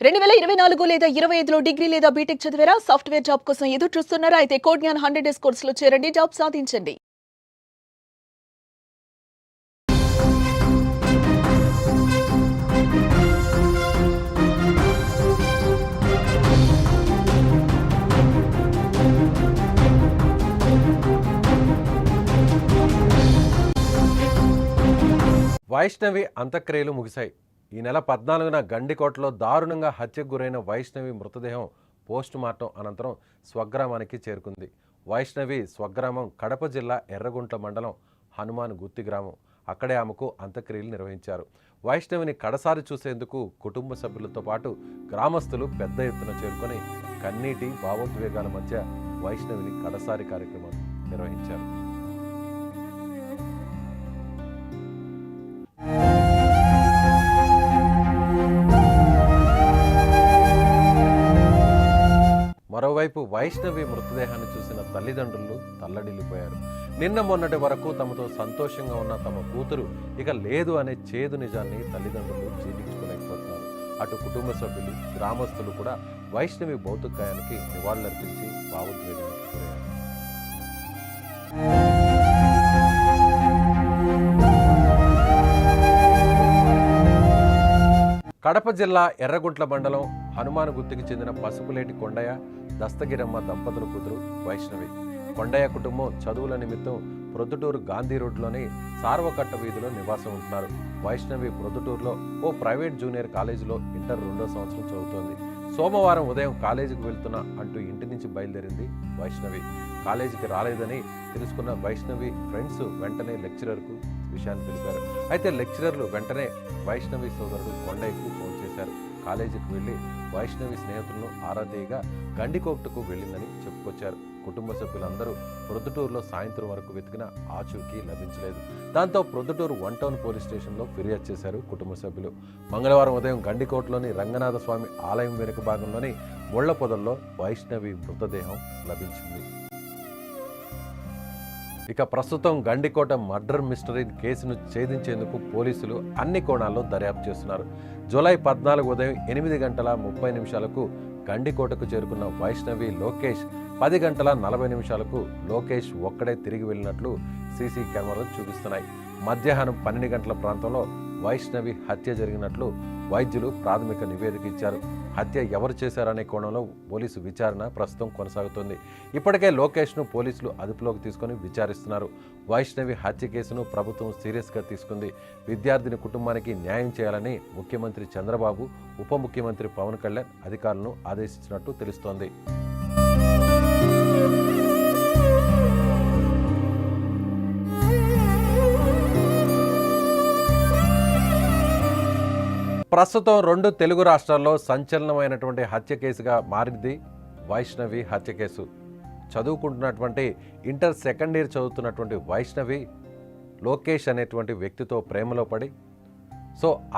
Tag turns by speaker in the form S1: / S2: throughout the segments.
S1: 2024 లేదా 25లో డిగ్రీ లేదా బీటెక్ చదివారా? సాఫ్ట్‌వేర్ జాబ్ కోసం ఎదురు చూస్తున్నారా? అయితే కోడ్‌జ్ఞాన్ 100 డేస్ కోర్సులో చేరండి. జాబ్ సాధించండి.
S2: వైష్ణవి అంత్యక్రియలు ముగిశాయి. ఈ నెల 14న గండికోటలో దారుణంగా హత్యకు గురైన వైష్ణవి మృతదేహం పోస్ట్ మార్టం అనంతరం స్వగ్రామానికి చేరుకుంది. వైష్ణవి స్వగ్రామం కడప జిల్లా ఎర్రగుంట్ల మండలం హనుమాన్ గుత్తి గ్రామం. అక్కడే ఆమెకు అంత్యక్రియలు నిర్వహించారు. వైష్ణవిని కడసారి చూసేందుకు కుటుంబ సభ్యులతో పాటు గ్రామస్తులు పెద్ద ఎత్తున చేరుకొని కన్నీటి భావోద్వేగాల మధ్య వైష్ణవిని కడసారి కార్యక్రమం నిర్వహించారు. మరోవైపు వైష్ణవి మృతదేహాన్ని చూసిన తల్లిదండ్రులు తల్లడిల్లిపోయారు. నిన్న మొన్నటి వరకు తమతో సంతోషంగా ఉన్న తమ కూతురు ఇక లేదు అనే చేదు నిజాన్ని తల్లిదండ్రులు జీర్ణించుకోలేకపోతున్నారు. అటు కుటుంబ సభ్యులు, గ్రామస్తులు కూడా వైష్ణవి భౌతికాయానికి నివాళులర్పించి భావోద్వేగానికి గురయ్యారు. కడప జిల్లా ఎర్రగుంట్ల మండలం హనుమాన్ గుత్తికి చెందిన పసుపులేటి కొండయ్య, దస్తగిరమ్మ దంపతుల కూతురు వైష్ణవి. కొండయ్య కుటుంబం చదువుల నిమిత్తం ప్రొద్దుటూరు గాంధీ రోడ్లోని సార్వకట్ట వీధిలో నివాసం ఉంటున్నారు. వైష్ణవి ప్రొద్దుటూరులో ఓ ప్రైవేట్ జూనియర్ కాలేజీలో ఇంటర్ 2వ సంవత్సరం చదువుతోంది. సోమవారం ఉదయం కాలేజీకి వెళ్తున్నా అంటూ ఇంటి నుంచి బయలుదేరింది వైష్ణవి. కాలేజీకి రాలేదని తెలుసుకున్న వైష్ణవి ఫ్రెండ్స్ వెంటనే లెక్చరర్కు విషయాన్ని తెలిపారు. అయితే లెక్చరర్లు వెంటనే వైష్ణవి సోదరుడు కొండయ్యకు ఫోన్ చేశారు. కాలేజీకి వెళ్లి వైష్ణవి స్నేహితులను ఆరా తీయగా గండికోటకు వెళ్ళిందని చెప్పుకొచ్చారు. కుటుంబ సభ్యులందరూ ప్రొద్దుటూరులో సాయంత్రం వరకు వెతికినా ఆచూకీ లభించలేదు. దాంతో ప్రొద్దుటూరు 1 టౌన్ పోలీస్ స్టేషన్లో ఫిర్యాదు చేశారు కుటుంబ సభ్యులు. మంగళవారం ఉదయం గండికోటలోని రంగనాథ స్వామి ఆలయం వెనుక భాగంలోని ముళ్ల పొదల్లో వైష్ణవి మృతదేహం లభించింది. ఇక ప్రస్తుతం గండికోట మర్డర్ మిస్టరీ కేసును ఛేదించేందుకు పోలీసులు అన్ని కోణాల్లో దర్యాప్తు చేస్తున్నారు. జూలై 14 ఉదయం 8:30 గండికోటకు చేరుకున్న వైష్ణవి లోకేష్ 10:40 లోకేష్ ఒక్కడే తిరిగి వెళ్ళినట్లు సీసీ కెమెరాలు చూపిస్తున్నాయి. మధ్యాహ్నం 12 గంటల ప్రాంతంలో వైష్ణవి హత్య జరిగినట్లు వైద్యులు ప్రాథమిక నివేదిక ఇచ్చారు. హత్య ఎవరు చేశారనే కోణంలో పోలీసు విచారణ ప్రస్తుతం కొనసాగుతోంది. ఇప్పటికే లోకేష్ను పోలీసులు అదుపులోకి తీసుకుని విచారిస్తున్నారు. వైష్ణవి హత్య కేసును ప్రభుత్వం సీరియస్గా తీసుకుంది. విద్యార్థిని కుటుంబానికి న్యాయం చేయాలని ముఖ్యమంత్రి చంద్రబాబు, ఉప ముఖ్యమంత్రి పవన్ కళ్యాణ్ అధికారులను ఆదేశించినట్టు తెలుస్తోంది. ప్రస్తుతం 2 తెలుగు రాష్ట్రాల్లో సంచలనమైనటువంటి హత్య కేసుగా మారింది వైష్ణవి హత్య కేసు. చదువుకుంటున్నటువంటి ఇంటర్ 2nd ఇయర్ చదువుతున్నటువంటి వైష్ణవి లోకేష్ అనేటువంటి వ్యక్తితో ప్రేమలో పడి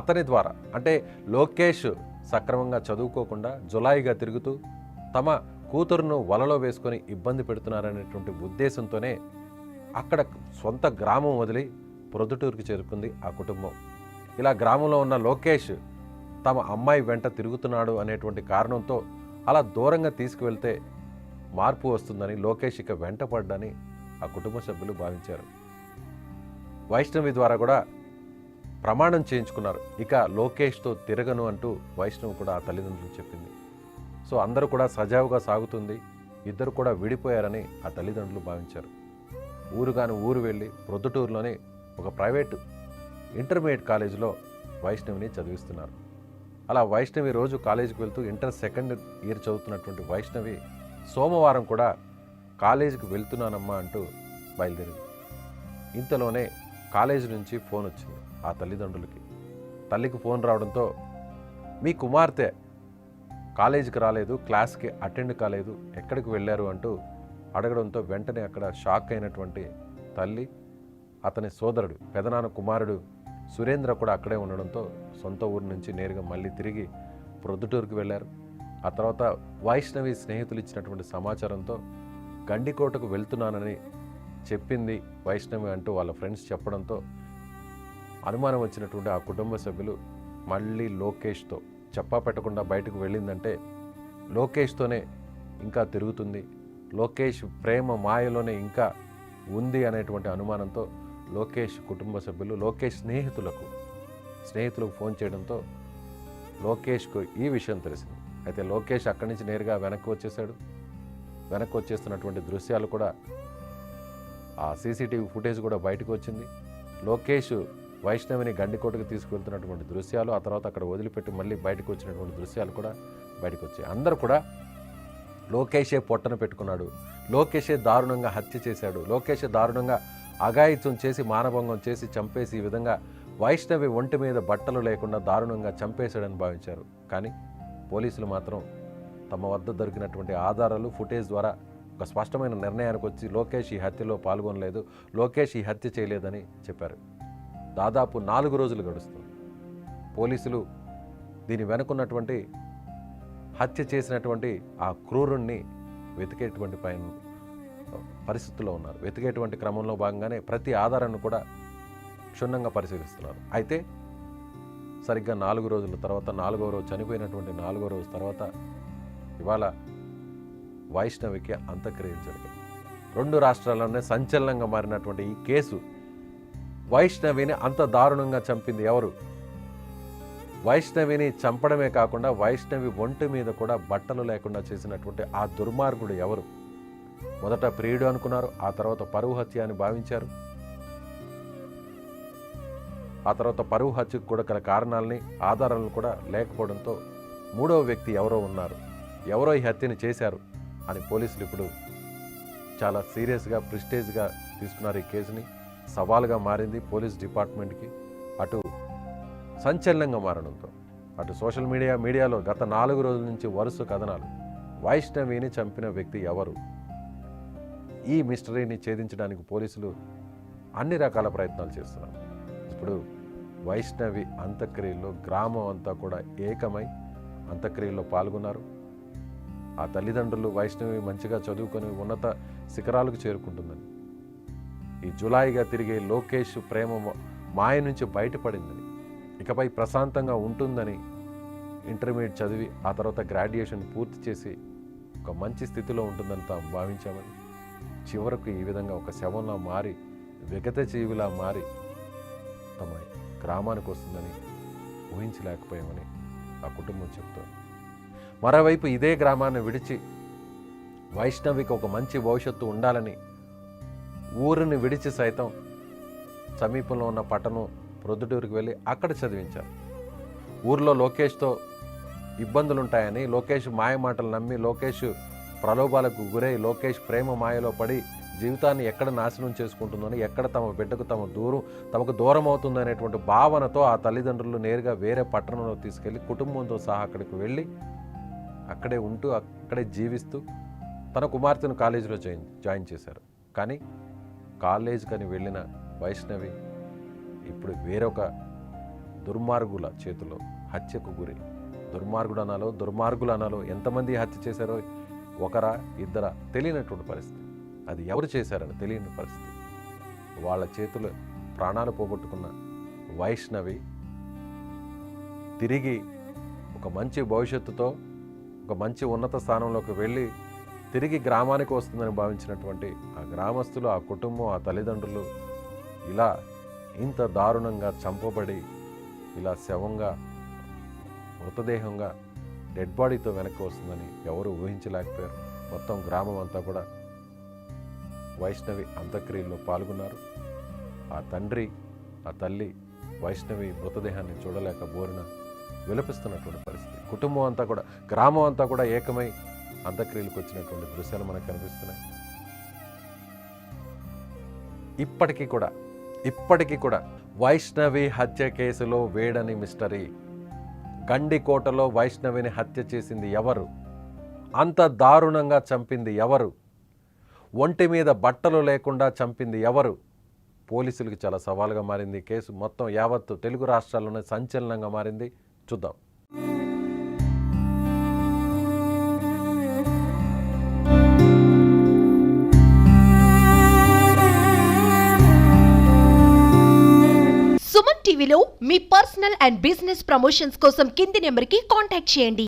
S2: అతని ద్వారా అంటే లోకేష్ సక్రమంగా చదువుకోకుండా జులాయిగా తిరుగుతూ తమ కూతురును వలలో వేసుకొని ఇబ్బంది పెడుతున్నారనేటువంటి ఉద్దేశంతోనే అక్కడ సొంత గ్రామం వదిలి ప్రొద్దుటూరుకి చేరుకుంది ఆ కుటుంబం. ఇలా గ్రామంలో ఉన్న లోకేష్ తమ అమ్మాయి వెంట తిరుగుతున్నాడు అనేటువంటి కారణంతో అలా దూరంగా తీసుకువెళ్తే మార్పు వస్తుందని లోకేష్ ఇక వెంట పడ్డని ఆ కుటుంబ సభ్యులు భావించారు. వైష్ణవి ద్వారా కూడా ప్రమాణం చేయించుకున్నారు. ఇక లోకేష్తో తిరగను అంటూ వైష్ణవి కూడా ఆ తల్లిదండ్రులు చెప్పింది. అందరూ కూడా సజావుగా సాగుతుంది, ఇద్దరు కూడా విడిపోయారని ఆ తల్లిదండ్రులు భావించారు. ఊరు వెళ్ళి ప్రొద్దుటూరులోని ఒక ప్రైవేటు ఇంటర్మీడియట్ కాలేజీలో వైష్ణవిని చదివిస్తున్నారు. అలా వైష్ణవి రోజు కాలేజీకి వెళ్తూ ఇంటర్ 2nd ఇయర్ చదువుతున్నటువంటి వైష్ణవి సోమవారం కూడా కాలేజీకి వెళ్తున్నానమ్మా అంటూ బయలుదేరింది. ఇంతలోనే కాలేజీ నుంచి ఫోన్ వచ్చింది ఆ తల్లిదండ్రులకి. తల్లికి ఫోన్ రావడంతో మీ కుమార్తె కాలేజీకి రాలేదు, క్లాస్కి అటెండ్ కాలేదు, ఎక్కడికి వెళ్ళారు అంటూ అడగడంతో వెంటనే అక్కడ షాక్ అయినటువంటి తల్లి, అతని సోదరుడు పెదనాన్న కుమారుడు సురేంద్ర కూడా అక్కడే ఉండడంతో సొంత ఊరి నుంచి నేరుగా మళ్ళీ తిరిగి ప్రొద్దుటూరుకు వెళ్ళారు. ఆ తర్వాత వైష్ణవి స్నేహితులు ఇచ్చినటువంటి సమాచారంతో గండికోటకు వెళ్తున్నానని చెప్పింది వైష్ణవి అంటూ వాళ్ళ ఫ్రెండ్స్ చెప్పడంతో అనుమానం వచ్చినటువంటి ఆ కుటుంబ సభ్యులు మళ్ళీ లోకేష్తో చెప్పా పెట్టకుండా బయటకు వెళ్ళిందంటే లోకేష్తోనే ఇంకా తిరుగుతుంది, లోకేష్ ప్రేమ మాయలోనే ఇంకా ఉంది అనేటువంటి అనుమానంతో లోకేష్ కుటుంబ సభ్యులు లోకేష్ స్నేహితులకు ఫోన్ చేయడంతో లోకేష్కు ఈ విషయం తెలిసింది. అయితే లోకేష్ అక్కడి నుంచి నేరుగా వెనక్కి వచ్చేసాడు. వెనక్కి వచ్చేస్తున్నటువంటి దృశ్యాలు కూడా, ఆ సీసీటీవీ ఫుటేజ్ కూడా బయటకు వచ్చింది. లోకేష్ వైష్ణవిని గండికోటకు తీసుకువెళ్తున్నటువంటి దృశ్యాలు, ఆ తర్వాత అక్కడ వదిలిపెట్టి మళ్ళీ బయటకు వచ్చినటువంటి దృశ్యాలు కూడా బయటకు వచ్చాయి. అందరూ కూడా లోకేషే పొట్టన పెట్టుకున్నాడు, లోకేషే దారుణంగా హత్య చేశాడు, లోకేషే దారుణంగా అఘాయిత్యం చేసి మానభంగం చేసి చంపేసి ఈ విధంగా వైష్ణవి ఒంటి మీద బట్టలు లేకుండా దారుణంగా చంపేశాడని భావించారు. కానీ పోలీసులు మాత్రం తమ వద్ద దొరికినటువంటి ఆధారాలు ఫుటేజ్ ద్వారా ఒక స్పష్టమైన నిర్ణయానికి వచ్చి లోకేష్ ఈ హత్యలో పాల్గొనలేదు, లోకేష్ ఈ హత్య చేయలేదని చెప్పారు. దాదాపు 4 రోజులు గడుస్తుంది. పోలీసులు దీని వెనుకున్నటువంటి హత్య చేసినటువంటి ఆ క్రూరుణ్ణి వెతికేటువంటి పరిస్థితుల్లో ఉన్నారు. వెతికేటువంటి క్రమంలో భాగంగానే ప్రతి ఆధారాన్ని కూడా క్షుణ్ణంగా పరిశీలిస్తున్నారు. అయితే సరిగ్గా 4 రోజుల తర్వాత 4వ రోజు చనిపోయినటువంటి 4వ రోజు తర్వాత ఇవాళ వైష్ణవికి అంత్యక్రియలు జరిగాయి. 2 రాష్ట్రాల్లోనే సంచలనంగా మారినటువంటి ఈ కేసు, వైష్ణవిని అంత దారుణంగా చంపింది ఎవరు? వైష్ణవిని చంపడమే కాకుండా వైష్ణవి ఒంటి మీద కూడా బట్టలు లేకుండా చేసినటువంటి ఆ దుర్మార్గుడు ఎవరు? మొదట ప్రియుడు అనుకున్నారు, ఆ తర్వాత పరువు హత్య అని భావించారు. ఆ తర్వాత పరువు హత్యకు కూడా గల కారణాలని ఆధారాలను కూడా లేకపోవడంతో 3వ వ్యక్తి ఎవరో ఉన్నారు, ఎవరో ఈ హత్యని చేశారు అని పోలీసులు ఇప్పుడు చాలా సీరియస్గా ప్రిస్టేజ్గా తీసుకున్నారు. ఈ కేసుని సవాలుగా మారింది పోలీస్ డిపార్ట్మెంట్కి. అటు సంచలనంగా మారడంతో అటు సోషల్ మీడియాలో గత 4 రోజుల నుంచి వరుస కథనాలు, వైష్ణవిని చంపిన వ్యక్తి ఎవరు? ఈ మిస్టరీని ఛేదించడానికి పోలీసులు అన్ని రకాల ప్రయత్నాలు చేస్తున్నారు. ఇప్పుడు వైష్ణవి అంత్యక్రియల్లో గ్రామం అంతా కూడా ఏకమై అంత్యక్రియల్లో పాల్గొన్నారు. ఆ తల్లిదండ్రులు వైష్ణవి మంచిగా చదువుకొని ఉన్నత శిఖరాలకు చేరుకుంటుందని, ఈ జులాయిగా తిరిగే లోకేష్ ప్రేమ మాయ నుంచి బయటపడిందని, ఇకపై ప్రశాంతంగా ఉంటుందని, ఇంటర్మీడియట్ చదివి ఆ తర్వాత గ్రాడ్యుయేషన్ పూర్తి చేసి ఒక మంచి స్థితిలో ఉంటుందని తాము భావించామని, చివరకు ఈ విధంగా ఒక శవంలా మారి విగత జీవిలా మారి తమ గ్రామానికి వస్తుందని ఊహించలేకపోయామని ఆ కుటుంబం చెప్తోంది. మరోవైపు ఇదే గ్రామాన్ని విడిచి వైష్ణవికి ఒక మంచి భవిష్యత్తు ఉండాలని ఊరిని విడిచి సైతం సమీపంలో ఉన్న పట్టణం ప్రొద్దుటూరుకు వెళ్ళి అక్కడ చదివించారు. ఊర్లో లోకేష్తో ఇబ్బందులుంటాయని, లోకేష్ మాయ మాటలు నమ్మి, లోకేష్ ప్రలోభాలకు గురై, లోకేష్ ప్రేమ మాయలో పడి జీవితాన్ని ఎక్కడ నాశనం చేసుకుంటుందని, ఎక్కడ తమ బిడ్డకు తమకు దూరం అవుతుందనేటువంటి భావనతో ఆ తల్లిదండ్రులు నేరుగా వేరే పట్టణంలో తీసుకెళ్ళి కుటుంబంతో సహా అక్కడికి వెళ్ళి అక్కడే ఉంటూ అక్కడే జీవిస్తూ తన కుమార్తెను కాలేజీలో జాయిన్ చేశారు. కానీ కాలేజీకని వెళ్ళిన వైష్ణవి ఇప్పుడు వేరొక దుర్మార్గుల చేతిలో హత్యకు గురి. దుర్మార్గులు అనాలో ఎంతమంది హత్య చేశారో, ఒకరా ఇద్దరా తెలియనటువంటి పరిస్థితి. అది ఎవరు చేశారని తెలియని పరిస్థితి. వాళ్ళ చేతులు ప్రాణాలు పోగొట్టుకున్న వైష్ణవి తిరిగి ఒక మంచి భవిష్యత్తుతో ఒక మంచి ఉన్నత స్థానంలోకి వెళ్ళి తిరిగి గ్రామానికి వస్తుందని భావించినటువంటి ఆ గ్రామస్తులు, ఆ కుటుంబం, ఆ తల్లిదండ్రులు ఇలా ఇంత దారుణంగా చంపబడి ఇలా శవంగా, మృతదేహంగా, డెడ్ బాడీతో వెనక్కి వస్తుందని ఎవరు ఊహించలేకపోయారు. మొత్తం గ్రామం అంతా కూడా వైష్ణవి అంత్యక్రియల్లో పాల్గొన్నారు. ఆ తండ్రి, ఆ తల్లి వైష్ణవి మృతదేహాన్ని చూడలేక బోరిన విలపిస్తున్నటువంటి పరిస్థితి. కుటుంబం అంతా కూడా, గ్రామం అంతా కూడా ఏకమై అంత్యక్రియలకు వచ్చినటువంటి దృశ్యాలు మనకు కనిపిస్తున్నాయి. ఇప్పటికీ కూడా వైష్ణవి హత్య కేసులో వేడని మిస్టరీ. గండికోటలో వైష్ణవిని హత్య చేసింది ఎవరు? అంత దారుణంగా చంపింది ఎవరు? ఒంటి మీద బట్టలు లేకుండా చంపింది ఎవరు? పోలీసులకు చాలా సవాలుగా మారింది ఈ కేసు. మొత్తం యావత్తు తెలుగు రాష్ట్రాల్లోనే సంచలనంగా మారింది. చూద్దాం.
S3: సుమన్ టీవీలో మీ పర్సనల్ అండ్ బిజినెస్ ప్రమోషన్స్ కోసం కింది నెంబర్కి కాంటాక్ట్ చేయండి.